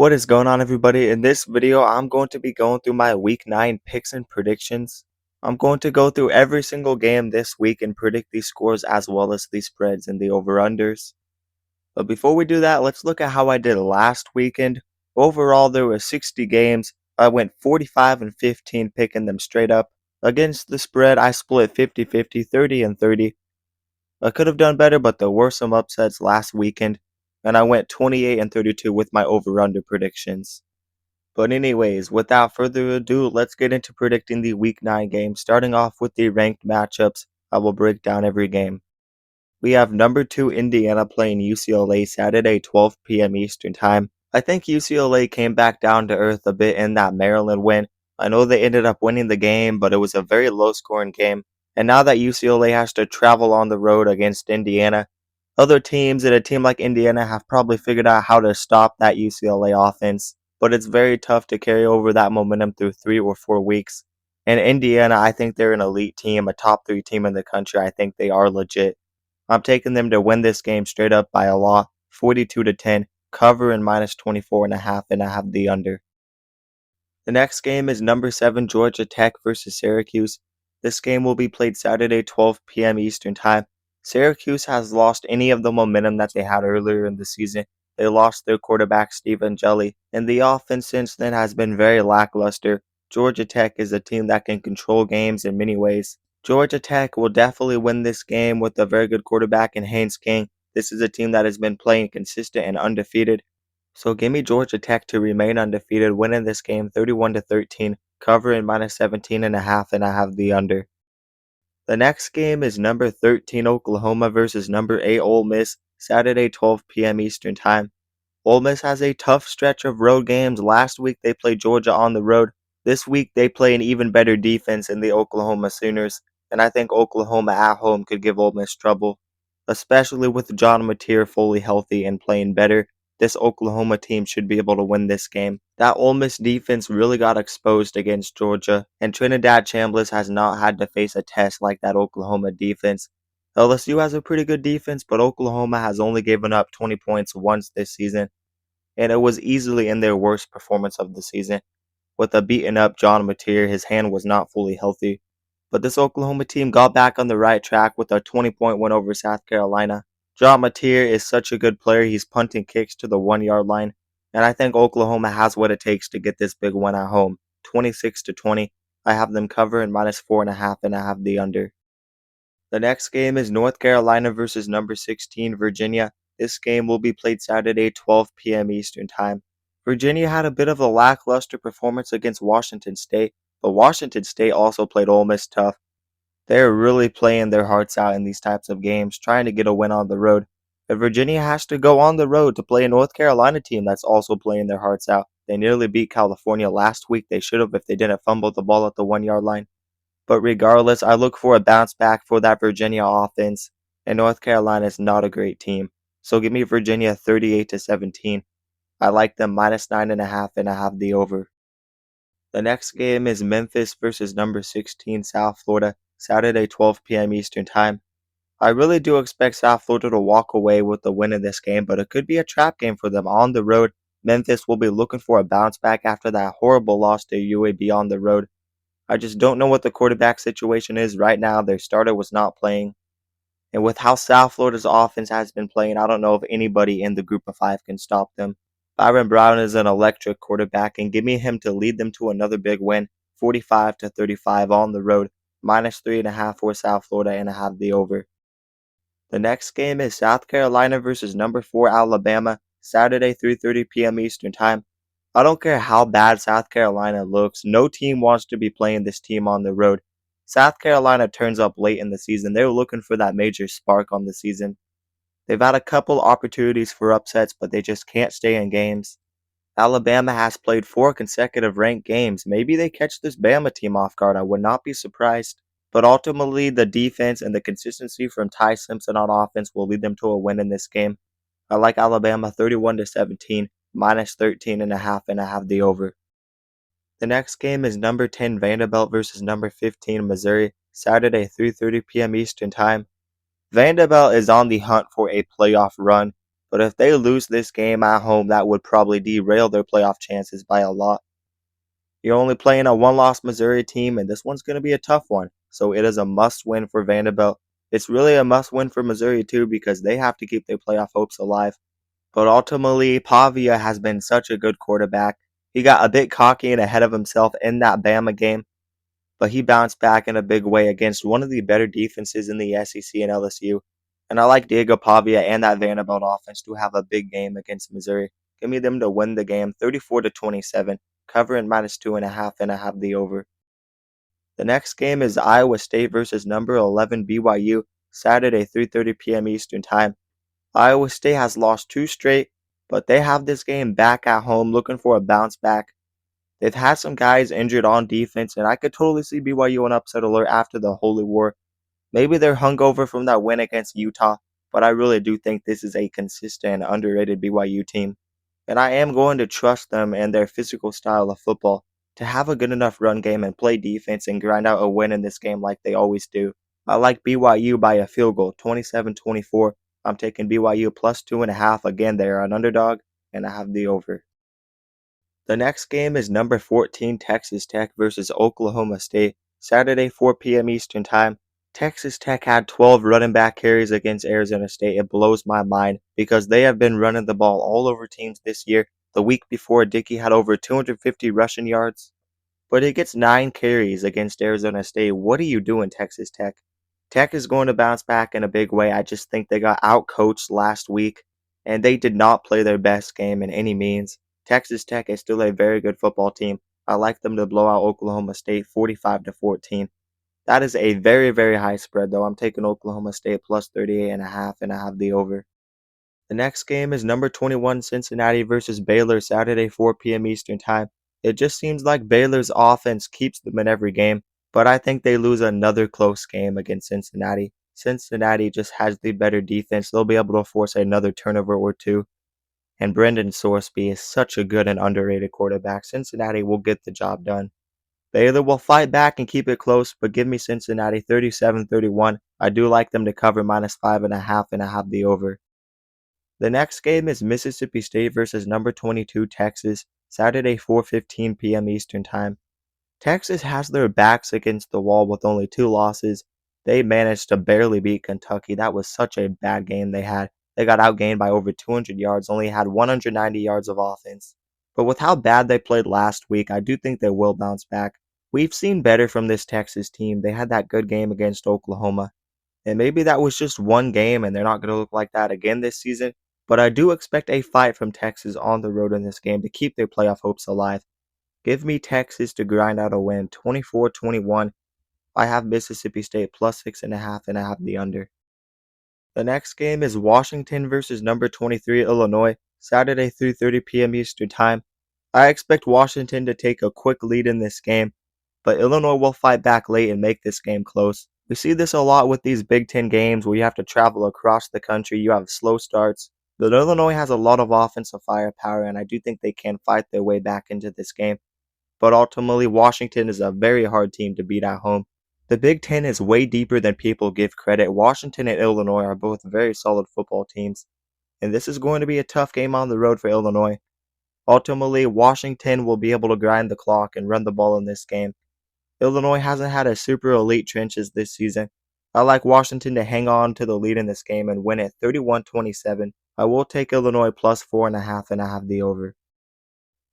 What is going on, everybody? In this video, I'm going to be going through my week 9 picks and predictions. I'm going to go through every single game this week and predict these scores as well as the spreads and the over-unders. But before we do that, let's look at how I did last weekend. Overall, there were 60 games. I went 45 and 15 picking them straight up. Against the spread, I split 50-50, 30 and 30. I could have done better, but there were some upsets last weekend, and I went 28 and 32 with my over-under predictions. But anyways, without further ado, let's get into predicting the Week 9 games, starting off with the ranked matchups. I will break down every game. We have number 2 Indiana playing UCLA Saturday, 12 p.m. Eastern Time. I think UCLA came back down to earth a bit in that Maryland win. I know they ended up winning the game, but it was a very low-scoring game. And now that UCLA has to travel on the road against Indiana, other teams and a team like Indiana have probably figured out how to stop that UCLA offense, but it's very tough to carry over that momentum through 3 or 4 weeks. And Indiana, I think they're an elite team, a top 3 team in the country. I think they are legit. I'm taking them to win this game straight up by a lot, 42-10, cover and minus 24.5, and I have the under. The next game is number 7 Georgia Tech versus Syracuse. This game will be played Saturday, 12 p.m. Eastern Time. Syracuse has lost any of the momentum that they had earlier in the season. They lost their quarterback, Stephen Jelly, and the offense since then has been very lackluster. Georgia Tech is a team that can control games in many ways. Georgia Tech will definitely win this game with a very good quarterback in Haynes King. This is a team that has been playing consistent and undefeated. So give me Georgia Tech to remain undefeated, winning this game 31-13, covering minus 17.5, and I have the under. The next game is number 13 Oklahoma versus number 8 Ole Miss, Saturday 12 p.m. Eastern Time. Ole Miss has a tough stretch of road games. Last week they played Georgia on the road. This week they play an even better defense in the Oklahoma Sooners, and I think Oklahoma at home could give Ole Miss trouble, especially with John Mateer fully healthy and playing better. This Oklahoma team should be able to win this game. That Ole Miss defense really got exposed against Georgia, and Trinidad Chambliss has not had to face a test like that Oklahoma defense. LSU has a pretty good defense, but Oklahoma has only given up 20 points once this season, and it was easily in their worst performance of the season. With a beaten up John Mateer, his hand was not fully healthy. But this Oklahoma team got back on the right track with a 20-point win over South Carolina. John Mateer is such a good player, he's punting kicks to the 1-yard line, and I think Oklahoma has what it takes to get this big win at home. 26-20, I have them covering minus 4.5, and I have the under. The next game is North Carolina versus number 16 Virginia. This game will be played Saturday, 12 p.m. Eastern Time. Virginia had a bit of a lackluster performance against Washington State, but Washington State also played Ole Miss tough. They're really playing their hearts out in these types of games, trying to get a win on the road. But Virginia has to go on the road to play a North Carolina team that's also playing their hearts out. They nearly beat California last week. They should have if they didn't fumble the ball at the 1-yard line. But regardless, I look for a bounce back for that Virginia offense, and North Carolina is not a great team. So give me Virginia 38-17. I like them minus 9.5, and I have the over. The next game is Memphis versus number 16 South Florida, Saturday 12 p.m. Eastern Time. I really do expect South Florida to walk away with the win in this game, but it could be a trap game for them on the road. Memphis will be looking for a bounce back after that horrible loss to UAB on the road. I just don't know what the quarterback situation is right now. Their starter was not playing. And with how South Florida's offense has been playing, I don't know if anybody in the group of 5 can stop them. Byron Brown is an electric quarterback, and give me him to lead them to another big win, 45-35 on the road, minus 3.5 for South Florida, and I have the over. The next game is South Carolina versus number 4 Alabama, Saturday 3:30 p.m. Eastern Time. I don't care how bad South Carolina looks, no team wants to be playing this team on the road. South Carolina turns up late in the season. They're looking for that major spark on the season. They've had a couple opportunities for upsets, but they just can't stay in games. Alabama has played 4 consecutive ranked games. Maybe they catch this Bama team off guard. I would not be surprised. But ultimately, the defense and the consistency from Ty Simpson on offense will lead them to a win in this game. I like Alabama 31-17, minus 13.5, and I have the over. The next game is number 10 Vanderbilt versus number 15 Missouri, Saturday 3:30 p.m. Eastern Time. Vanderbilt is on the hunt for a playoff run, but if they lose this game at home, that would probably derail their playoff chances by a lot. You're only playing a one-loss Missouri team, and this one's going to be a tough one, so it is a must-win for Vanderbilt. It's really a must-win for Missouri too because they have to keep their playoff hopes alive. But ultimately, Pavia has been such a good quarterback. He got a bit cocky and ahead of himself in that Bama game, but he bounced back in a big way against one of the better defenses in the SEC and LSU. And I like Diego Pavia and that Vanderbilt offense to have a big game against Missouri. Give me them to win the game 34-27, covering -2.5, and I have the over. The next game is Iowa State versus number 11 BYU, Saturday 3:30 p.m. Eastern Time. Iowa State has lost 2 straight, but they have this game back at home looking for a bounce back. They've had some guys injured on defense, and I could totally see BYU on upset alert after the Holy War. Maybe they're hungover from that win against Utah, but I really do think this is a consistent, underrated BYU team. And I am going to trust them and their physical style of football to have a good enough run game and play defense and grind out a win in this game like they always do. I like BYU by a field goal, 27-24. I'm taking BYU plus 2.5. Again, they are an underdog, and I have the over. The next game is number 14 Texas Tech versus Oklahoma State, Saturday 4 p.m. Eastern Time. Texas Tech had 12 running back carries against Arizona State. It blows my mind because they have been running the ball all over teams this year. The week before, Dickey had over 250 rushing yards, but he gets 9 carries against Arizona State. What are you doing, Texas Tech? Tech is going to bounce back in a big way. I just think they got outcoached last week, and they did not play their best game in any means. Texas Tech is still a very good football team. I like them to blow out Oklahoma State 45-14. That is a very, very high spread, though. I'm taking Oklahoma State plus 38.5, and I have the over. The next game is number 21 Cincinnati versus Baylor, Saturday 4 p.m. Eastern Time. It just seems like Baylor's offense keeps them in every game, but I think they lose another close game against Cincinnati. Cincinnati just has the better defense. They'll be able to force another turnover or two. And Brendan Sorsby is such a good and underrated quarterback. Cincinnati will get the job done. Baylor will fight back and keep it close, but give me Cincinnati 37-31. I do like them to cover -5.5, and I have the over. The next game is Mississippi State versus number 22 Texas, Saturday 4:15 p.m. Eastern Time. Texas has their backs against the wall with only 2 losses. They managed to barely beat Kentucky. That was such a bad game they had. They got outgained by over 200 yards, only had 190 yards of offense. But with how bad they played last week, I do think they will bounce back. We've seen better from this Texas team. They had that good game against Oklahoma. And maybe that was just one game and they're not going to look like that again this season. But I do expect a fight from Texas on the road in this game to keep their playoff hopes alive. Give me Texas to grind out a win, 24-21. I have Mississippi State plus 6.5, and I have the under. The next game is Washington versus number 23 Illinois, Saturday 3:30 p.m. Eastern Time. I expect Washington to take a quick lead in this game, but Illinois will fight back late and make this game close. We see this a lot with these Big Ten games where you have to travel across the country, you have slow starts. But Illinois has a lot of offensive firepower, and I do think they can fight their way back into this game. But ultimately, Washington is a very hard team to beat at home. The Big Ten is way deeper than people give credit. Washington and Illinois are both very solid football teams, and this is going to be a tough game on the road for Illinois. Ultimately, Washington will be able to grind the clock and run the ball in this game. Illinois hasn't had a super elite trenches this season. I like Washington to hang on to the lead in this game and win it 31-27. I will take Illinois plus 4.5, and I have the over.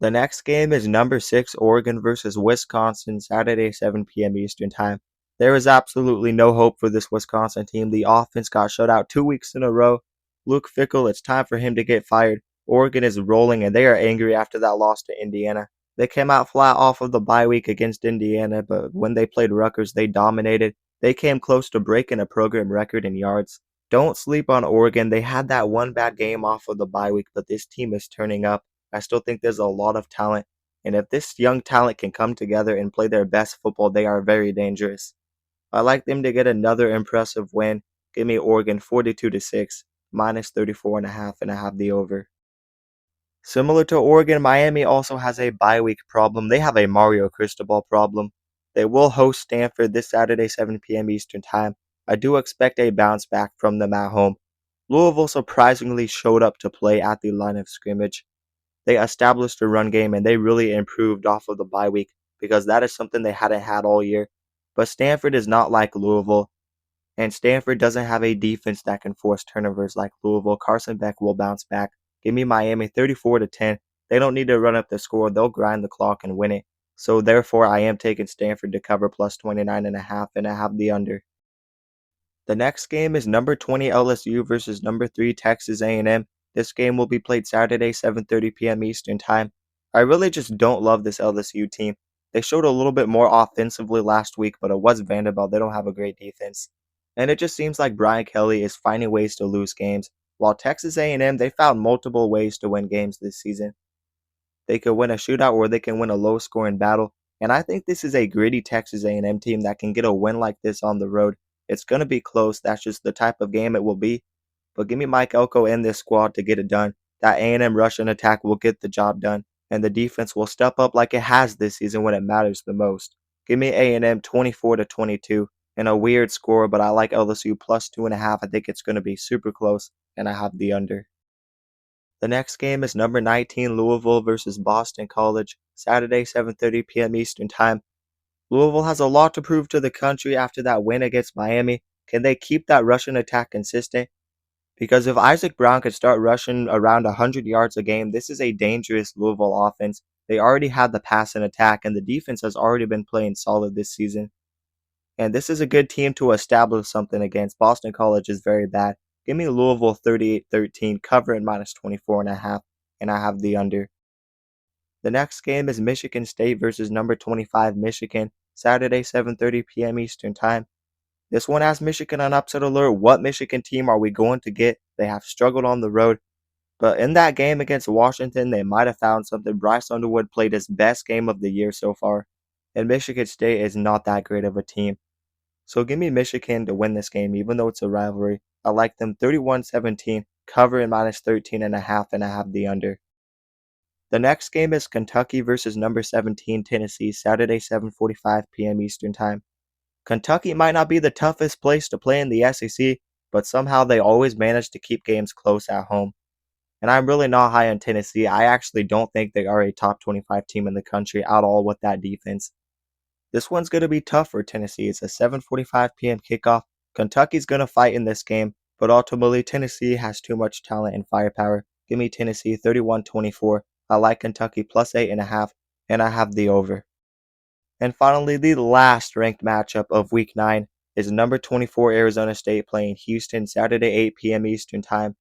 The next game is number 6 Oregon versus Wisconsin, Saturday 7 p.m. Eastern Time. There is absolutely no hope for this Wisconsin team. The offense got shut out 2 weeks in a row. Luke Fickell, it's time for him to get fired. Oregon is rolling and they are angry after that loss to Indiana. They came out flat off of the bye week against Indiana, but when they played Rutgers, they dominated. They came close to breaking a program record in yards. Don't sleep on Oregon. They had that one bad game off of the bye week, but this team is turning up. I still think there's a lot of talent, and if this young talent can come together and play their best football, they are very dangerous. I like them to get another impressive win. Give me Oregon 42-6, -34.5, and I have the over. Similar to Oregon, Miami also has a bye week problem. They have a Mario Cristobal problem. They will host Stanford this Saturday, 7 p.m. Eastern Time. I do expect a bounce back from them at home. Louisville surprisingly showed up to play at the line of scrimmage. They established a run game and they really improved off of the bye week because that is something they hadn't had all year. But Stanford is not like Louisville, and Stanford doesn't have a defense that can force turnovers like Louisville. Carson Beck will bounce back. Give me Miami 34-10. They don't need to run up the score. They'll grind the clock and win it. So therefore, I am taking Stanford to cover plus 29.5, and I have the under. The next game is number 20 LSU versus number 3 Texas A&M. This game will be played Saturday, 7:30 p.m. Eastern Time. I really just don't love this LSU team. They showed a little bit more offensively last week, but it was Vanderbilt. They don't have a great defense. And it just seems like Brian Kelly is finding ways to lose games, while Texas A&M, they found multiple ways to win games this season. They could win a shootout or they can win a low-scoring battle. And I think this is a gritty Texas A&M team that can get a win like this on the road. It's going to be close. That's just the type of game it will be. But give me Mike Elko and this squad to get it done. That A&M Russian attack will get the job done, and the defense will step up like it has this season when it matters the most. Give me A&M 24-22 and a weird score, but I like LSU plus 2.5. I think it's going to be super close, and I have the under. The next game is number 19 Louisville versus Boston College, Saturday 7:30 p.m. Eastern Time. Louisville has a lot to prove to the country after that win against Miami. Can they keep that rushing attack consistent? Because if Isaac Brown could start rushing around 100 yards a game, this is a dangerous Louisville offense. They already had the pass and attack, and the defense has already been playing solid this season. And this is a good team to establish something against. Boston College is very bad. Give me Louisville 38-13, cover at minus 24.5, and I have the under. The next game is Michigan State versus number 25 Michigan, Saturday 7:30 p.m. Eastern Time. This one has Michigan on upset alert. What Michigan team are we going to get? They have struggled on the road, but in that game against Washington, they might have found something. Bryce Underwood played his best game of the year so far, and Michigan State is not that great of a team. So give me Michigan to win this game, even though it's a rivalry. I like them 31-17, cover in minus 13.5, and I have the under. The next game is Kentucky versus number 17 Tennessee, Saturday 7:45 p.m. Eastern Time. Kentucky might not be the toughest place to play in the SEC, but somehow they always manage to keep games close at home. And I'm really not high on Tennessee. I actually don't think they are a top 25 team in the country at all with that defense. This one's going to be tough for Tennessee. It's a 7:45 p.m. kickoff. Kentucky's going to fight in this game, but ultimately Tennessee has too much talent and firepower. Give me Tennessee 31-24. I like Kentucky plus 8.5, and I have the over. And finally, the last ranked matchup of Week 9 is number 24 Arizona State playing Houston Saturday 8 p.m. Eastern Time.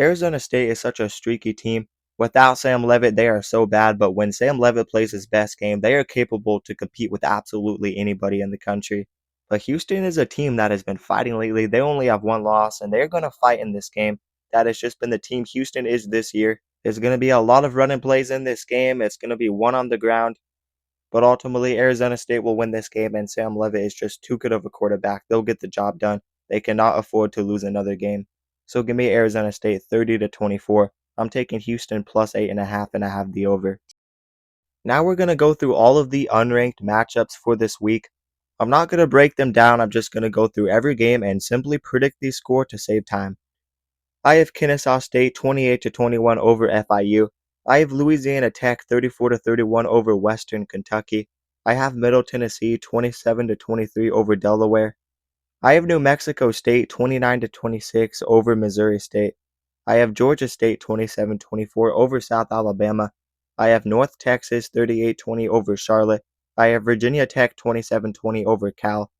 Arizona State is such a streaky team. Without Sam Leavitt, they are so bad, but when Sam Leavitt plays his best game, they are capable to compete with absolutely anybody in the country. But Houston is a team that has been fighting lately. They only have one loss, and they're going to fight in this game. That has just been the team Houston is this year. There's going to be a lot of running plays in this game. It's going to be one on the ground. But ultimately, Arizona State will win this game, and Sam Leavitt is just too good of a quarterback. They'll get the job done. They cannot afford to lose another game. So give me Arizona State 30-24. I'm taking Houston plus 8.5, and I have the over. Now we're going to go through all of the unranked matchups for this week. I'm not going to break them down. I'm just going to go through every game and simply predict the score to save time. I have Kennesaw State 28-21 over FIU. I have Louisiana Tech 34-31 over Western Kentucky. I have Middle Tennessee 27-23 over Delaware. I have New Mexico State 29-26 over Missouri State. I have Georgia State 27-24 over South Alabama. I have North Texas 38-20 over Charlotte. I have Virginia Tech 27-20 over Cal.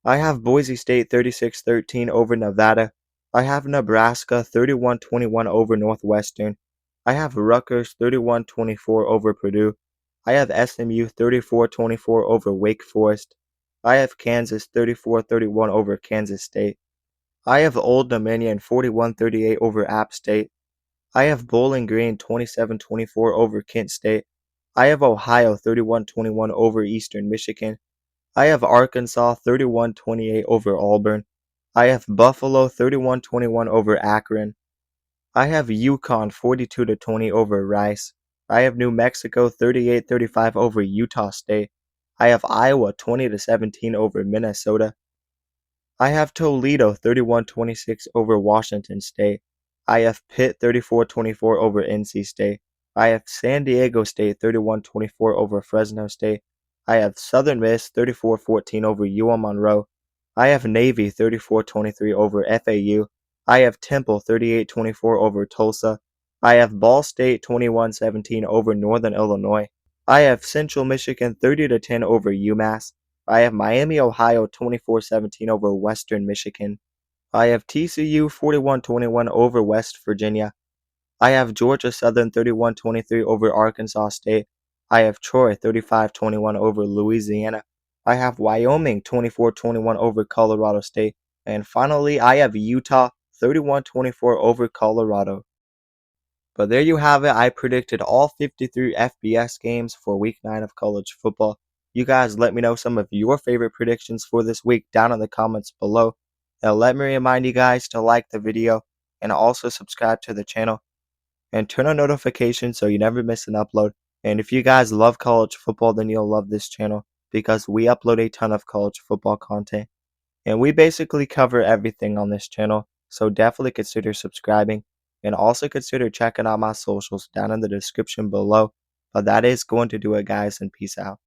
I have Boise State 36-13 over Nevada. I have Nebraska 31-21 over Northwestern. I have Rutgers 31-24 over Purdue. I have SMU 34-24 over Wake Forest. I have Kansas 34-31 over Kansas State. I have Old Dominion 41-38 over App State. I have Bowling Green 27-24 over Kent State. I have Ohio 31-21 over Eastern Michigan. I have Arkansas 31-28 over Auburn. I have Buffalo 31-21 over Akron. I have UConn 42-20 over Rice. I have New Mexico 38-35 over Utah State. I have Iowa 20-17 over Minnesota. I have Toledo 31-26 over Washington State. I have Pitt 34-24 over NC State. I have San Diego State 31-24 over Fresno State. I have Southern Miss 34-14 over UM Monroe. I have Navy 34-23 over FAU. I have Temple 38-24 over Tulsa. I have Ball State 21-17 over Northern Illinois. I have Central Michigan 30-10 over UMass. I have Miami, Ohio 24-17 over Western Michigan. I have TCU 41-21 over West Virginia. I have Georgia Southern 31-23 over Arkansas State. I have Troy 35-21 over Louisiana. I have Wyoming 24-21 over Colorado State. And finally, I have Utah 31-24 over Colorado. But there you have it. I predicted all 53 FBS games for week 9 of college football. You guys let me know some of your favorite predictions for this week down in the comments below. And let me remind you guys to like the video and also subscribe to the channel and turn on notifications so you never miss an upload. And if you guys love college football, then you'll love this channel because we upload a ton of college football content. And we basically cover everything on this channel, so definitely consider subscribing and also consider checking out my socials down in the description below. But that is going to do it, guys, and peace out.